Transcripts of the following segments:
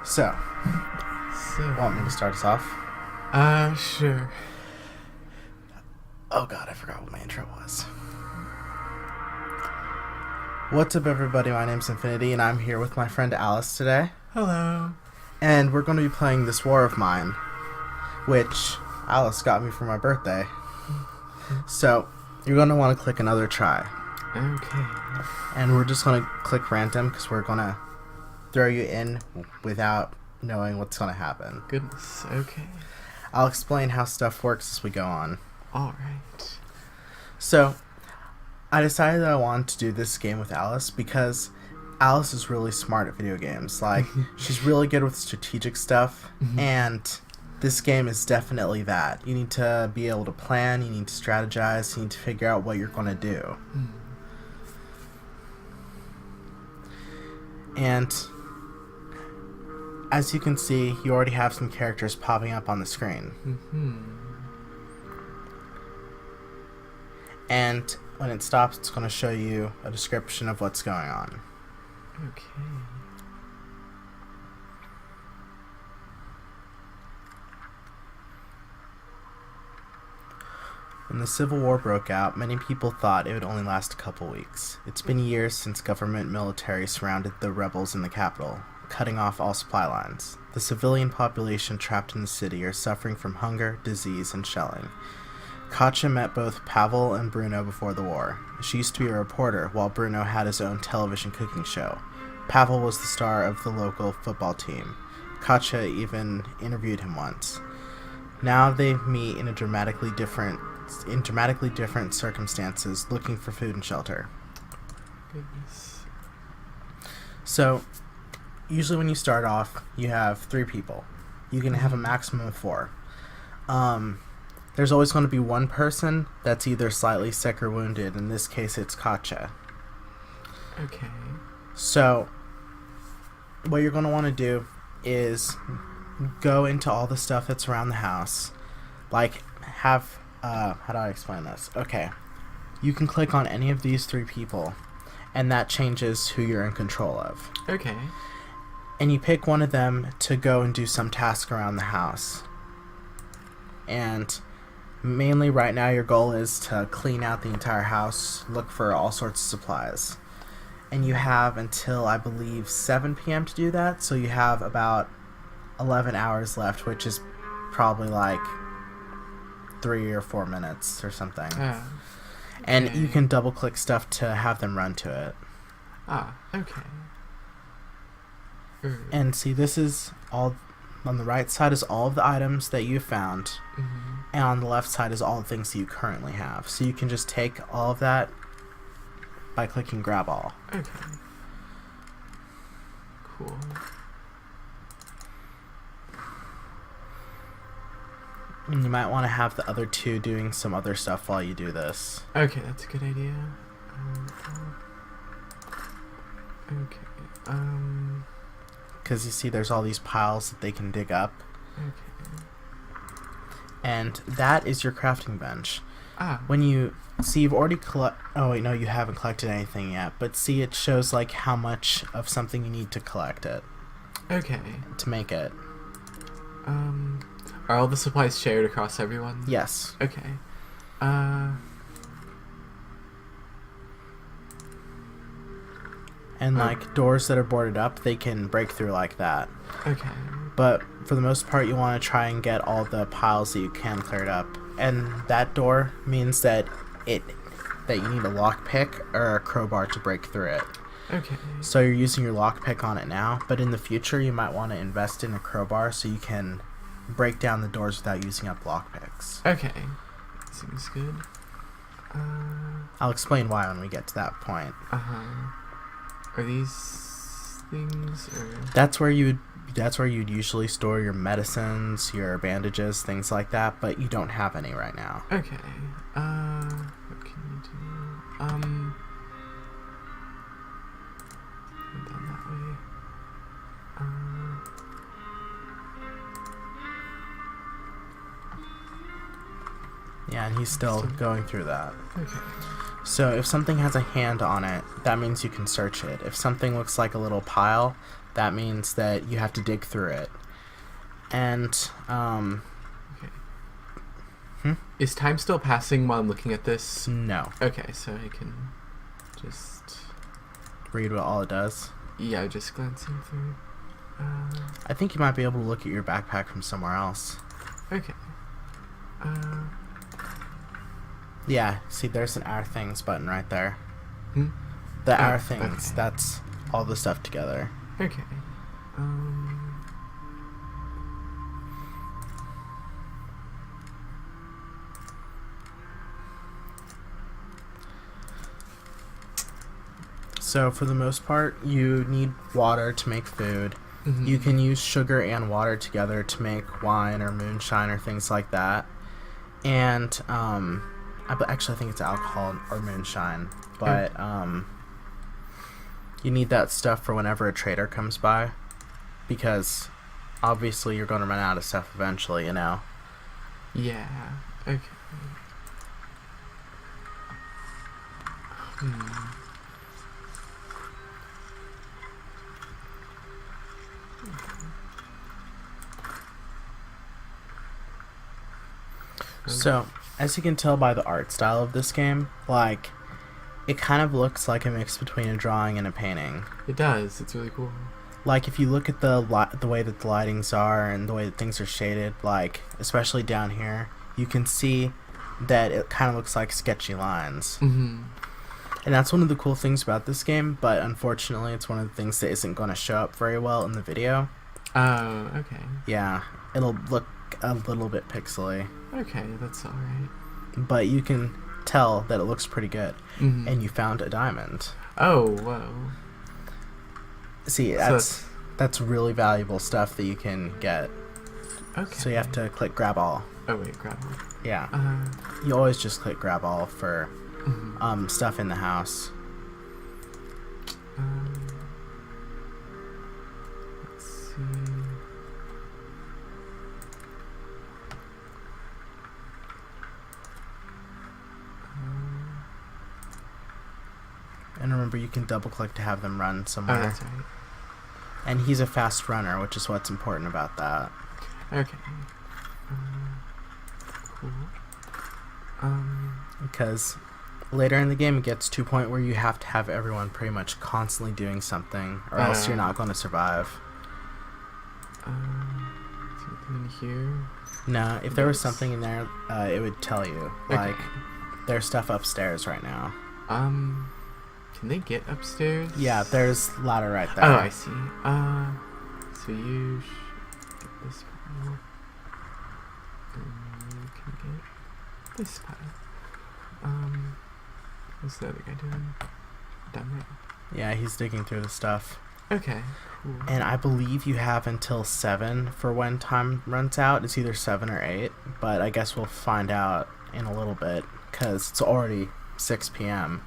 So, want me to start us off? Sure. Oh god, I forgot what my intro was. What's up, everybody? My name's Infinity, and I'm here with my friend Alice today. Hello. And we're going to be playing this war of mine, which Alice got me for my birthday. So, you're going to want to click another try. Okay. And we're just going to click random, because we're going to throw you in without knowing what's going to happen. Goodness, okay. I'll explain how stuff works as we go on. Alright. So, I decided that I wanted to do this game with Alice because Alice is really smart at video games. Like, she's really good with strategic stuff, and this game is definitely that. You need to be able to plan, you need to strategize, you need to figure out what you're going to do. And as you can see, you already have some characters popping up on the screen. And when it stops, it's going to show you a description of what's going on. Okay. When the Civil War broke out, many people thought it would only last a couple weeks. It's been years since government military surrounded the rebels in the capital, cutting off all supply lines. The civilian population trapped in the city are suffering from hunger, disease, and shelling. Katja met both Pavel and Bruno before the war. She used to be a reporter, while Bruno had his own television cooking show. Pavel was the star of the local football team. Katja even interviewed him once. Now they meet in dramatically different circumstances, looking for food and shelter. Goodness. So, usually when you start off, you have 3 people. You can have a maximum of 4. There's always going to be one person that's either slightly sick or wounded. In this case, it's Katja. Okay. So, what you're going to want to do is go into all the stuff that's around the house. Like, how do I explain this? Okay. You can click on any of these 3 people, and that changes who you're in control of. Okay. And you pick one of them to go and do some task around the house. And mainly right now your goal is to clean out the entire house, look for all sorts of supplies. And you have until, I believe, 7 p.m. to do that, so you have about 11 hours left, which is probably like 3 or 4 minutes or something. Okay. And you can double click stuff to have them run to it. Okay. And see, this is all, on the right side is all of the items that you found, and on the left side is all the things that you currently have. So you can just take all of that by clicking grab all. Okay. Cool. And you might want to have the other 2 doing some other stuff while you do this. Okay, that's a good idea. Okay. Because you see there's all these piles that they can dig up. Okay. And that is your crafting bench. When you see, you've already oh wait, no, you haven't collected anything yet, but see, it shows like how much of something you need to collect it. Okay. To make it. Are all the supplies shared across everyone? Yes. Okay. And like doors that are boarded up, they can break through like that. Okay. But for the most part, you want to try and get all the piles that you can cleared up. And that door means that you need a lockpick or a crowbar to break through it. Okay. So you're using your lockpick on it now, but in the future you might want to invest in a crowbar so you can break down the doors without using up lockpicks. Okay. Seems good. I'll explain why when we get to that point. Are these things or That's where you'd usually store your medicines, your bandages, things like that, but you don't have any right now. Okay. What can you do? Down that way. Yeah, and he's still going through that. Okay. So if something has a hand on it, that means you can search it. If something looks like a little pile, that means that you have to dig through it. And, Okay. Is time still passing while I'm looking at this? no. Okay, so I can just... Read what all it does. Yeah, just glancing through. I think you might be able to look at your backpack from somewhere else. Okay. Yeah, see, there's an Our Things button right there. Hmm? The Oh, Our Things, okay. that's all the stuff together. Okay. So for the most part, you need water to make food. Mhm. You can use sugar and water together to make wine or moonshine or things like that. And actually I think it's alcohol or moonshine, but you need that stuff for whenever a trader comes by, because obviously you're going to run out of stuff eventually, you know. Yeah. Okay. So, as you can tell by the art style of this game, like, it kind of looks like a mix between a drawing and a painting. It does. It's really cool. Like, if you look at the way that the lightings are and the way that things are shaded, like, especially down here, you can see that it kind of looks like sketchy lines. Mm-hmm. And that's one of the cool things about this game, but unfortunately it's one of the things that isn't going to show up very well in the video. Oh, okay. Yeah, it'll look a little bit pixely, Okay, that's alright. but you can tell that it looks pretty good. Mm-hmm. And you found a diamond. Oh, whoa. See, that's really valuable stuff that you can get. Okay. So you have to click grab all. Oh, wait, grab it. Yeah. You always just click grab all for mhm. stuff in the house. Let's see. And remember, you can double click to have them run Oh, somewhere. that's right. And he's a fast runner, which is what's important about that. Okay. Cool. Because later in the game it gets to a point where you have to have everyone pretty much constantly doing something, or else you're not going to survive. Something in here. No, if there was Yes. something in there, it would tell you. Okay. Like, there's stuff upstairs right now. Can they get upstairs? Yeah, there's ladder right there. Oh, I see. So you get this pile. And you can get this pile. What's the other guy doing? Down there. Yeah, he's digging through the stuff. Okay, cool. And I believe you have until 7 for when time runs out. It's either 7 or 8, but I guess we'll find out in a little bit, because it's already 6 p.m.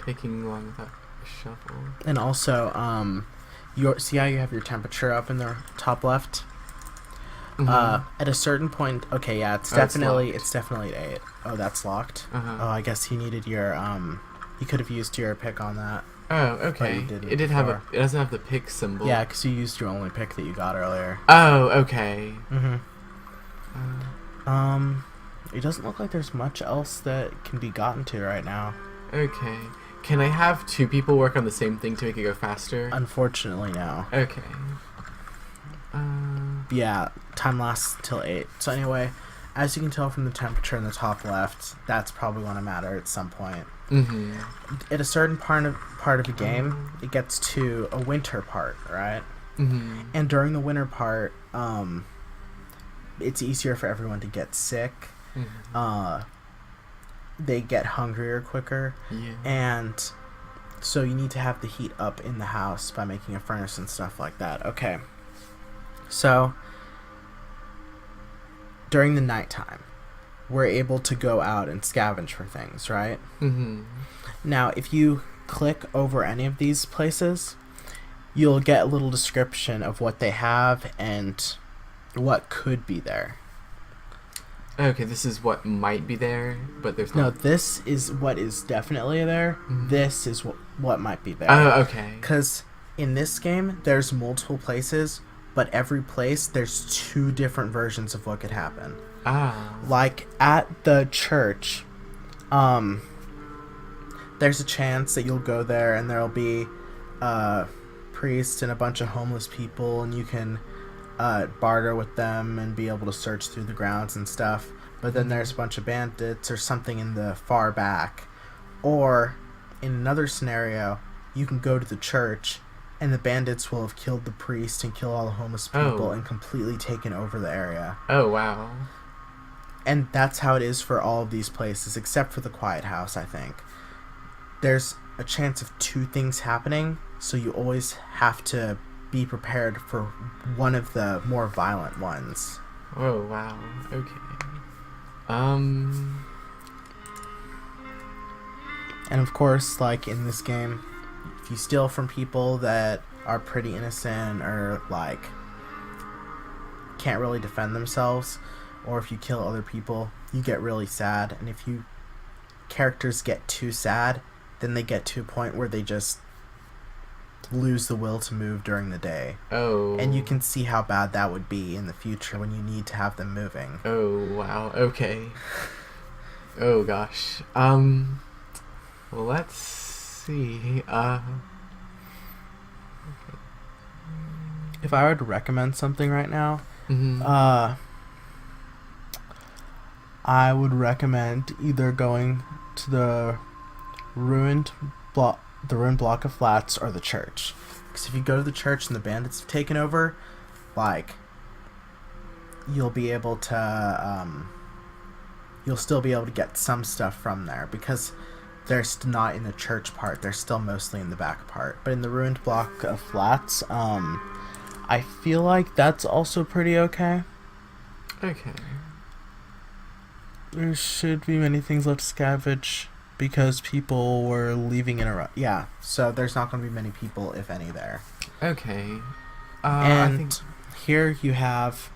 Taking long without a shovel. And also, see how you have your temperature up in the top left? At a certain point, okay, yeah, it's definitely at 8. Oh, that's locked. Oh, I guess you needed your you could have used your pick on that. Oh, okay. didn't It did have before. it doesn't have the pick symbol. Yeah, because you used your only pick that you got earlier. Oh, okay. It doesn't look like there's much else that can be gotten to right now. Okay. Can I have 2 people work on the same thing to make it go faster? Unfortunately, no. Okay. Yeah, time lasts till 8. So anyway, as you can tell from the temperature in the top left, that's probably going to matter at some point. At a certain part of the game, it gets to a winter part, right? And during the winter part, it's easier for everyone to get sick. They get hungrier quicker. Yeah. And so you need to have the heat up in the house by making a furnace and stuff like that. Okay. So during the nighttime, we're able to go out and scavenge for things, right? Now, if you click over any of these places, you'll get a little description of what they have and what could be there. Okay, this is what might be there, but there's No, not. this is what is definitely there. Mhm. This is what might be there. Oh, okay. Because in this game, there's multiple places, but every place, there's 2 different versions of what could happen. Ah. Like, at the church, there's a chance that you'll go there and there'll be a priest and a bunch of homeless people, and you can barter with them and be able to search through the grounds and stuff. But then there's a bunch of bandits or something in the far back. Or, in another scenario, you can go to the church and the bandits will have killed the priest and killed all the homeless people and completely taken over the area. Oh, wow. And that's how it is for all of these places, except for the Quiet House, I think. There's a chance of 2 things happening, so you always have to be prepared for one of the more violent ones. Oh, wow. Okay. And of course, like in this game, if you steal from people that are pretty innocent or like can't really defend themselves, or if you kill other people, you get really sad. And if you characters get too sad, then they get to a point where they just lose the will to move during the day. Oh. And you can see how bad that would be in the future when you need to have them moving. Oh, wow. Okay. Oh, gosh. Well, let's see. If I were to recommend something right now, Mhm. I would recommend either going to the ruined block of flats or the church. Because if you go to the church and the bandits have taken over, like, you'll be able to you'll still be able to get some stuff from there, because they're not in the church part, they're still mostly in the back part. But in the ruined block of flats, I feel like that's also pretty okay. Okay. There should be many things left to scavenge because people were leaving in a rush. Yeah, so there's not going to be many people, if any, there. Okay. And I think... here you have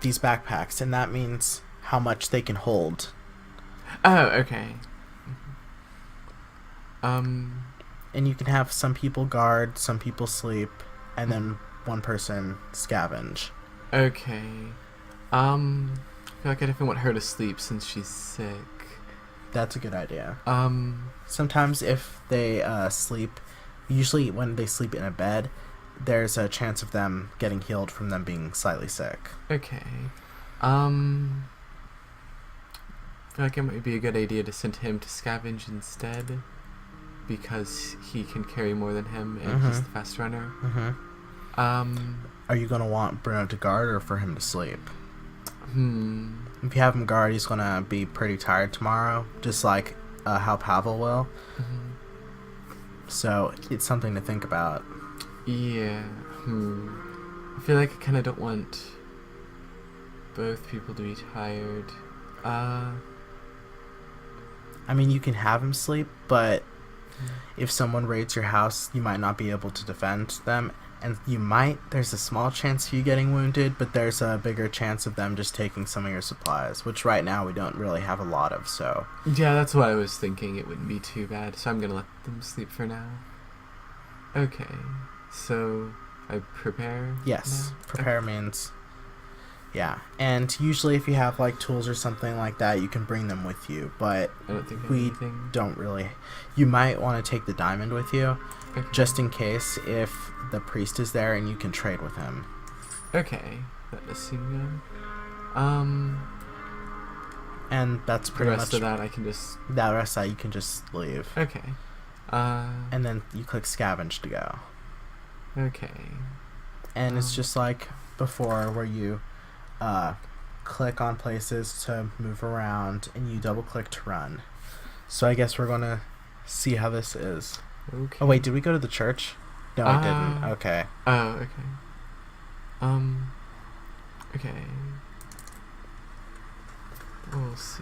these backpacks, and that means how much they can hold. Oh, okay. And you can have some people guard, some people sleep, and then one person scavenge. Okay. I feel like I definitely want her to sleep since she's sick. That's a good idea. Um, Sometimes if they sleep, usually when they sleep in a bed, there's a chance of them getting healed from them being slightly sick. okay. I feel like it might be a good idea to send him to scavenge instead, because he can carry more than him and he's the fast runner. Are you going to want Bruno to guard or for him to sleep? Hmm. If you have him guard, he's going to be pretty tired tomorrow, just like how Pavel will. So it's something to think about. Yeah. I feel like I kind of don't want both people to be tired. I mean, you can have him sleep, but if someone raids your house, you might not be able to defend them. And there's a small chance of you getting wounded, but there's a bigger chance of them just taking some of your supplies, which right now we don't really have a lot of, so. Yeah, that's what I was thinking. It wouldn't be too bad, so I'm gonna let them sleep for now. Okay, so I prepare? Yes, now? prepare means, yeah. And usually if you have like tools or something like that, you can bring them with you, but I don't think I have we anything. don't really. You might want to take the diamond with you, Okay. just in case if the priest is there and you can trade with him. Okay, that does seem good. And that's The pretty rest much of that I can just... that. Rest of that you can just leave. Okay. And then you click scavenge to go. Okay. And it's just like before, where you click on places to move around and you double click to run. So I guess we're gonna see how this is. Okay. Oh wait, did we go to the church? No, I didn't. Okay. Oh, okay. Okay. We'll see.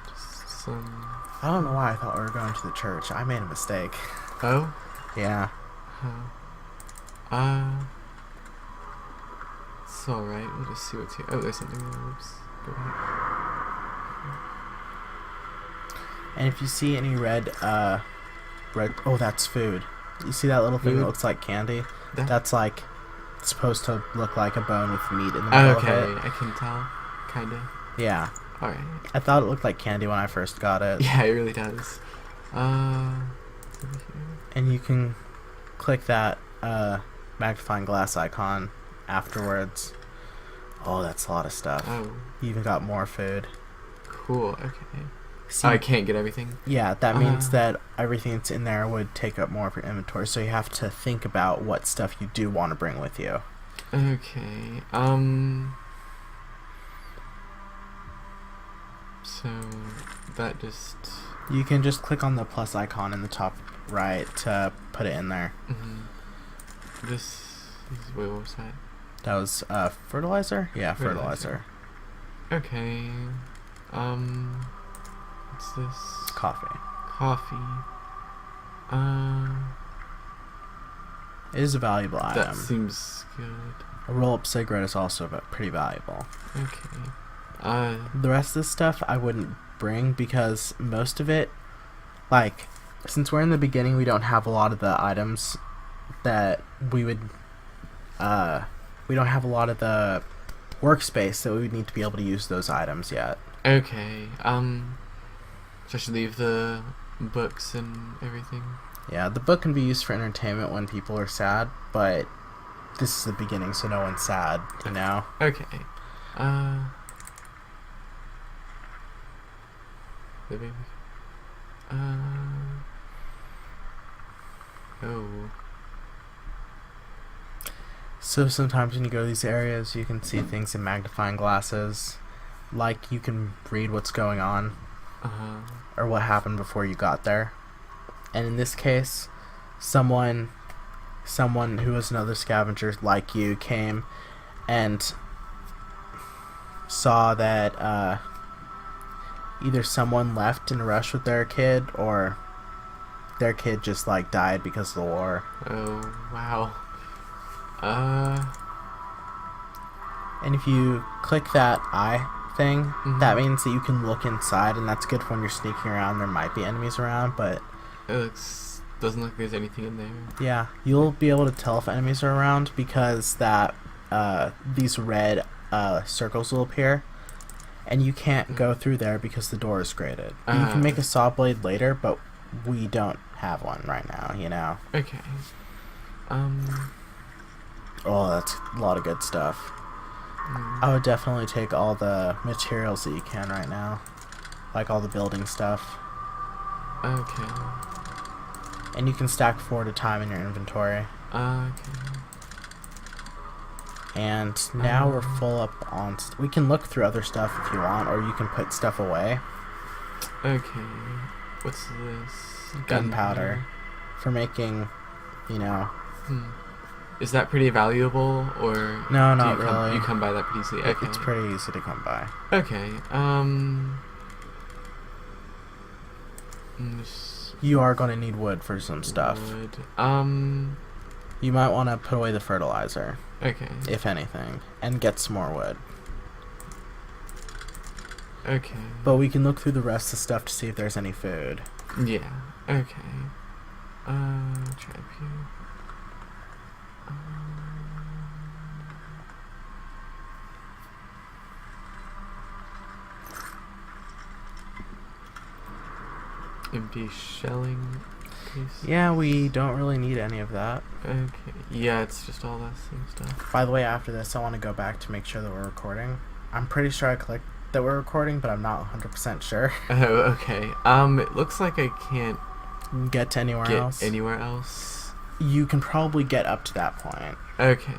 Just some... I don't know why I thought we were going to the church. I made a mistake. Oh? Yeah. It's alright. We'll just see what's here. Oh, there's something there. Oops. Go ahead. And if you see any red, oh, that's food. You see that little thing Food? that looks like candy? That's like supposed to look like a bone with meat in the Oh, middle okay, of it. I can tell. Kinda. Yeah. Alright. I thought it looked like candy when I first got it. Yeah, it really does. Over here. And you can click that magnifying glass icon afterwards. Oh, that's a lot of stuff. Oh, You even got more food. cool. Okay. See, Oh, I can't get everything. yeah, that means that everything that's in there would take up more of your inventory, so you have to think about what stuff you do want to bring with you. Okay. So that just. You can just click on the plus icon in the top right to put it in there. This is. Wait, what was that? That was fertilizer? Yeah, fertilizer. Okay. What's this? Coffee. Coffee. It is a valuable That item. seems good. A roll-up cigarette is also pretty valuable. Okay. The rest of this stuff I wouldn't bring because most of it, like, since we're in the beginning, we don't have a lot of the items that we would, we don't have a lot of the workspace that we would need to be able to use those items yet. Okay. So I should leave the books and everything. Yeah, the book can be used for entertainment when people are sad, but this is the beginning, so no one's sad, you know? Okay. Maybe. Oh. So sometimes when you go to these areas, you can see things in magnifying glasses, like you can read what's going on, or what happened before you got there. And in this case, someone who was another scavenger like you came and saw that either someone left in a rush with their kid or their kid just like died because of the war. Oh, wow. And if you click that eye thing, that means that you can look inside, and that's good for when you're sneaking around. There might be enemies around, but It doesn't look like there's anything in there. yeah, you'll be able to tell if enemies are around because that these red circles will appear, and you can't go through there because the door is grated. You can make a saw blade later, but we don't have one right now, you know. Okay. Oh, that's a lot of good stuff. I would definitely take all the materials that you can right now, like all the building stuff. Okay. And you can stack 4 at a time in your inventory. Okay. And now we're full up on... we can look through other stuff if you want, or you can put stuff away. Okay. What's this? Gunpowder. For making, you know... Is that pretty valuable, or... No, do not you really. You come by that pretty easily? Okay. It's pretty easy to come by. Okay. You are going to need wood for some stuff. Wood. You might want to put away the fertilizer. Okay. If anything. And get some more wood. Okay. But we can look through the rest of the stuff to see if there's any food. Yeah. Okay. Try up here. Empty shelling piece. Yeah, we don't really need any of that. Okay. Yeah, it's just all that same stuff. By the way, after this, I want to go back to make sure that we're recording. I'm pretty sure I clicked that we're recording, but I'm not 100% sure. Oh, okay. It looks like I can't Get to anywhere else. get anywhere else. You can probably get up to that point. Okay.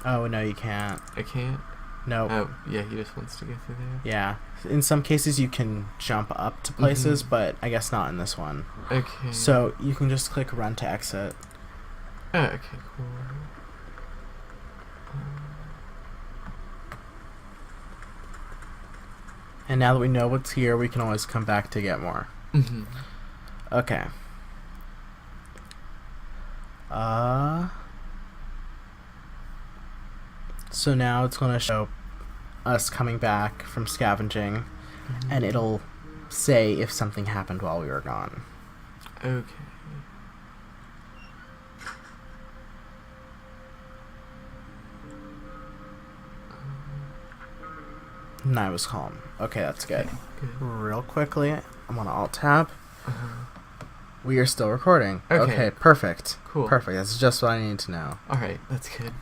Oh, no, you can't. I can't. Nope. Oh, yeah, he just wants to go through there. Yeah. In some cases, you can jump up to places, but I guess not in this one. Okay. So you can just click run to exit. Oh, okay, cool. And now that we know what's here, we can always come back to get more. Okay. So now it's going to show us coming back from scavenging, and it'll say if something happened while we were gone. Okay. And I was calm. Okay, that's good. Okay, good. Real quickly, I'm on Alt-Tab. Uh-huh. We are still recording. Okay. Okay, perfect. Cool. Perfect. That's just what I need to know. Alright, that's good.